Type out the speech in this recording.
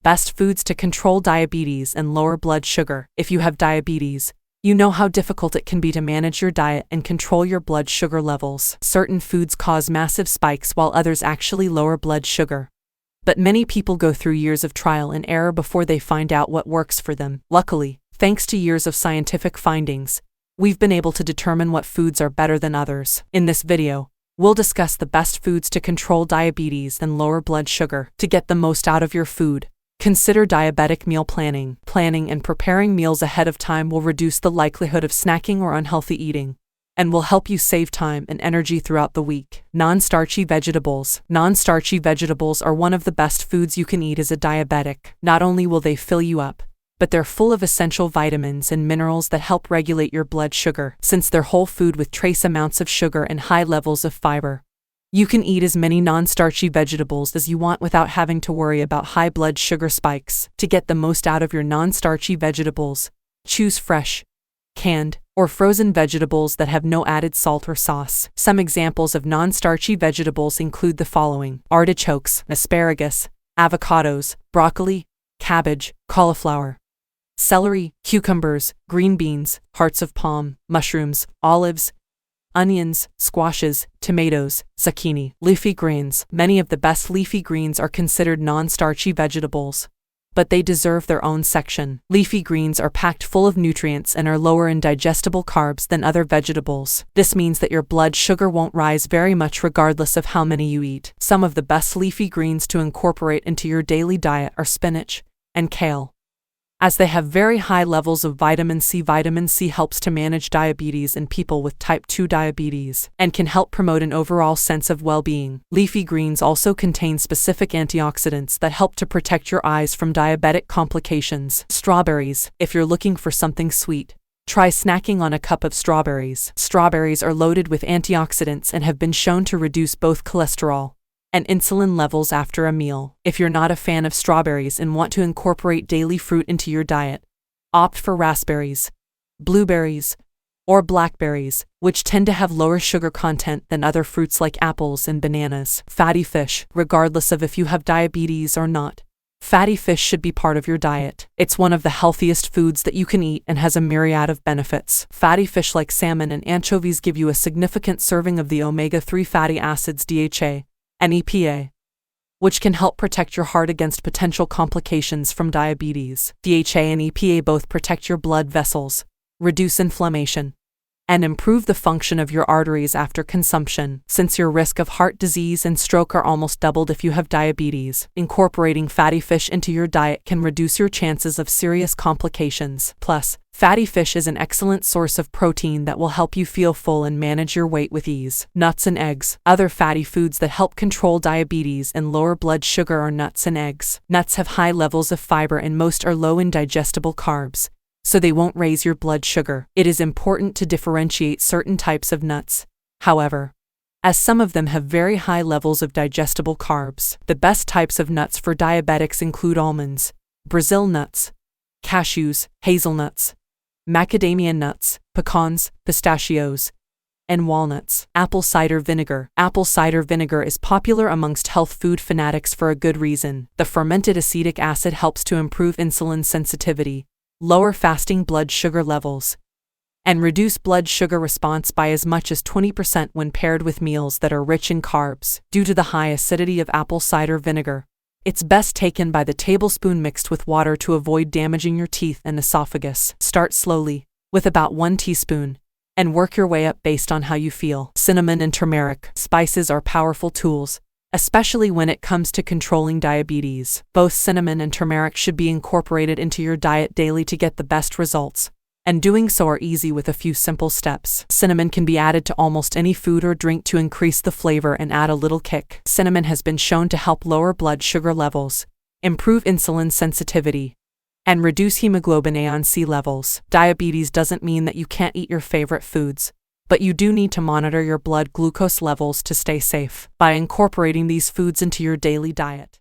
Best foods to control diabetes and lower blood sugar. If you have diabetes, you know how difficult it can be to manage your diet and control your blood sugar levels. Certain foods cause massive spikes while others actually lower blood sugar. But many people go through years of trial and error before they find out what works for them. Luckily, thanks to years of scientific findings, we've been able to determine what foods are better than others. In this video, we'll discuss the best foods to control diabetes and lower blood sugar. To get the most out of your food, consider diabetic meal planning. Planning and preparing meals ahead of time will reduce the likelihood of snacking or unhealthy eating, and will help you save time and energy throughout the week. Non-starchy vegetables. Non-starchy vegetables are one of the best foods you can eat as a diabetic. Not only will they fill you up, but they're full of essential vitamins and minerals that help regulate your blood sugar. Since they're whole food with trace amounts of sugar and high levels of fiber, you can eat as many non-starchy vegetables as you want without having to worry about high blood sugar spikes. To get the most out of your non-starchy vegetables, choose fresh, canned, or frozen vegetables that have no added salt or sauce. Some examples of non-starchy vegetables include the following: artichokes, asparagus, avocados, broccoli, cabbage, cauliflower, celery, cucumbers, green beans, hearts of palm, mushrooms, olives, onions, squashes, tomatoes, zucchini. Leafy greens. Many of the best leafy greens are considered non-starchy vegetables, but they deserve their own section. Leafy greens are packed full of nutrients and are lower in digestible carbs than other vegetables. This means that your blood sugar won't rise very much regardless of how many you eat. Some of the best leafy greens to incorporate into your daily diet are spinach and kale, as they have very high levels of vitamin C. Vitamin C helps to manage diabetes in people with type 2 diabetes and can help promote an overall sense of well-being. Leafy greens also contain specific antioxidants that help to protect your eyes from diabetic complications. Strawberries. If you're looking for something sweet, try snacking on a cup of strawberries. Strawberries are loaded with antioxidants and have been shown to reduce both cholesterol and insulin levels after a meal. If you're not a fan of strawberries and want to incorporate daily fruit into your diet, opt for raspberries, blueberries, or blackberries, which tend to have lower sugar content than other fruits like apples and bananas. Fatty fish. Regardless of if you have diabetes or not, fatty fish should be part of your diet. It's one of the healthiest foods that you can eat and has a myriad of benefits. Fatty fish like salmon and anchovies give you a significant serving of the omega-3 fatty acids DHA and EPA, which can help protect your heart against potential complications from diabetes. DHA and EPA both protect your blood vessels, reduce inflammation, and improve the function of your arteries after consumption. Since your risk of heart disease and stroke are almost doubled if you have diabetes, incorporating fatty fish into your diet can reduce your chances of serious complications. Plus, fatty fish is an excellent source of protein that will help you feel full and manage your weight with ease. Nuts and eggs. Other fatty foods that help control diabetes and lower blood sugar are nuts and eggs. Nuts have high levels of fiber and most are low in digestible carbs, so they won't raise your blood sugar. It is important to differentiate certain types of nuts, however, as some of them have very high levels of digestible carbs. The best types of nuts for diabetics include almonds, Brazil nuts, cashews, hazelnuts, macadamia nuts, pecans, pistachios, and walnuts. Apple cider vinegar. Apple cider vinegar is popular amongst health food fanatics for a good reason. The fermented acetic acid helps to improve insulin sensitivity, lower fasting blood sugar levels, and reduce blood sugar response by as much as 20% when paired with meals that are rich in carbs. Due to the high acidity of apple cider vinegar, it's best taken by the tablespoon mixed with water to avoid damaging your teeth and esophagus. Start slowly, with about 1 teaspoon, and work your way up based on how you feel. Cinnamon and turmeric. Spices are powerful tools, especially when it comes to controlling diabetes. Both cinnamon and turmeric should be incorporated into your diet daily to get the best results, and doing so are easy with a few simple steps. Cinnamon can be added to almost any food or drink to increase the flavor and add a little kick. Cinnamon has been shown to help lower blood sugar levels, improve insulin sensitivity, and reduce hemoglobin A1C levels. Diabetes doesn't mean that you can't eat your favorite foods, but you do need to monitor your blood glucose levels to stay safe. By incorporating these foods into your daily diet,